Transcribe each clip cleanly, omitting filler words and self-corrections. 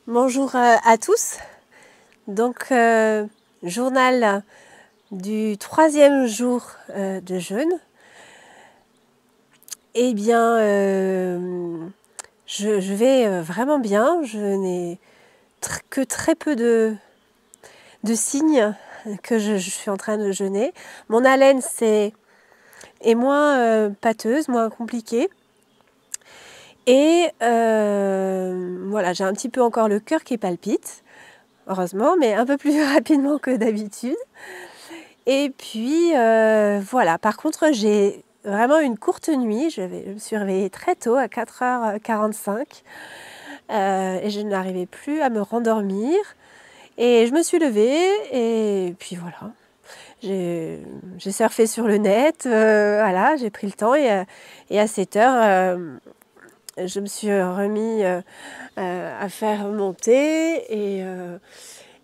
Bonjour à tous. Donc, journal du 3e jour de jeûne. Eh bien, je vais vraiment bien. Je n'ai que très peu de signes que je suis en train de jeûner. Mon haleine est moins pâteuse, moins compliquée. Et voilà, j'ai un petit peu encore le cœur qui palpite, heureusement, mais un peu plus rapidement que d'habitude. Et puis voilà, par contre j'ai vraiment une courte nuit, je me suis réveillée très tôt à 4h45 et je n'arrivais plus à me rendormir. Et je me suis levée et puis voilà, j'ai surfé sur le net, voilà, j'ai pris le temps et à 7h, je me suis remis à faire monter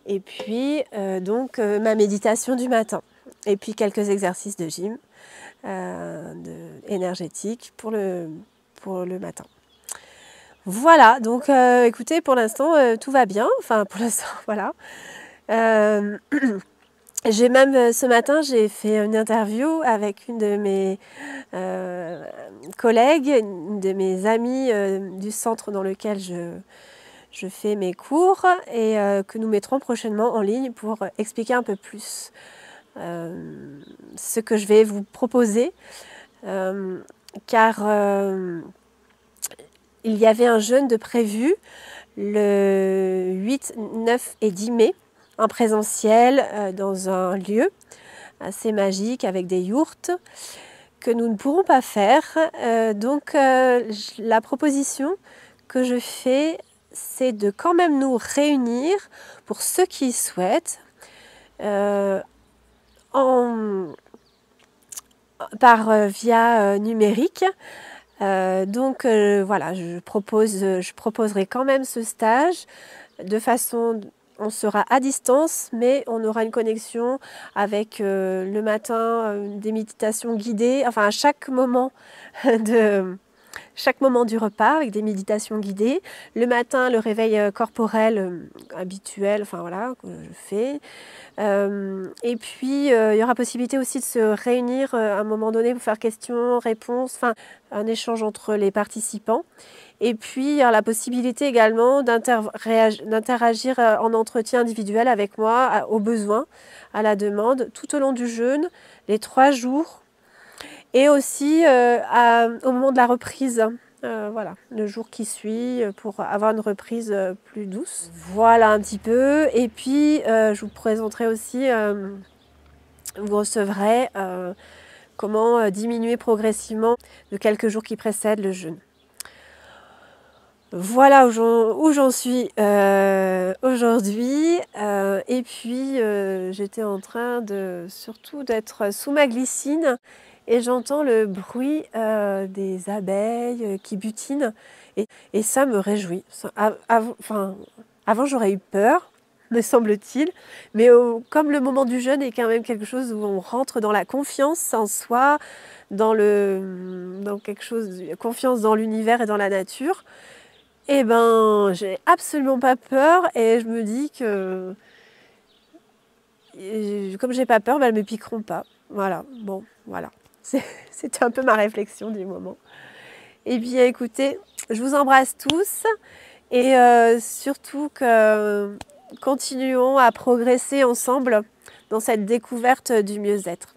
et puis donc ma méditation du matin. Et puis quelques exercices de gym énergétiques pour le matin. Voilà, donc écoutez, pour l'instant tout va bien. Enfin, pour l'instant, voilà. J'ai même ce matin, j'ai fait une interview avec une de mes collègues, une de mes amies du centre dans lequel je fais mes cours et que nous mettrons prochainement en ligne pour expliquer un peu plus ce que je vais vous proposer, car il y avait un jeûne de prévu le 8, 9 et 10 mai en présentiel dans un lieu assez magique avec des yourtes que nous ne pourrons pas faire. Donc la proposition que je fais, c'est de quand même nous réunir pour ceux qui souhaitent via numérique. Donc voilà, je proposerai quand même ce stage de façon, on sera à distance, mais on aura une connexion avec le matin des méditations guidées, enfin à chaque moment du repas avec des méditations guidées. Le matin, le réveil corporel habituel, enfin voilà, que je fais. Et puis, il y aura possibilité aussi de se réunir à un moment donné pour faire questions, réponses, enfin un échange entre les participants. Et puis, il y aura la possibilité également d'interagir en entretien individuel avec moi, au besoin, à la demande, tout au long du jeûne, les 3 jours. Et aussi au moment de la reprise, voilà, le jour qui suit, pour avoir une reprise plus douce. Voilà un petit peu. Et puis, je vous présenterai aussi, vous recevrez comment diminuer progressivement de quelques jours qui précèdent le jeûne. Voilà où j'en suis aujourd'hui. Et puis, j'étais en train surtout d'être sous ma glycine et j'entends le bruit des abeilles qui butinent et ça me réjouit. Avant, j'aurais eu peur, me semble-t-il, mais comme le moment du jeûne est quand même quelque chose où on rentre dans la confiance en soi, dans quelque chose, confiance dans l'univers et dans la nature, eh ben, j'ai absolument pas peur et je me dis que comme j'ai pas peur, ben, elles me piqueront pas. Voilà, bon, voilà. C'était un peu ma réflexion du moment. Et bien écoutez, je vous embrasse tous et surtout que continuons à progresser ensemble dans cette découverte du mieux-être.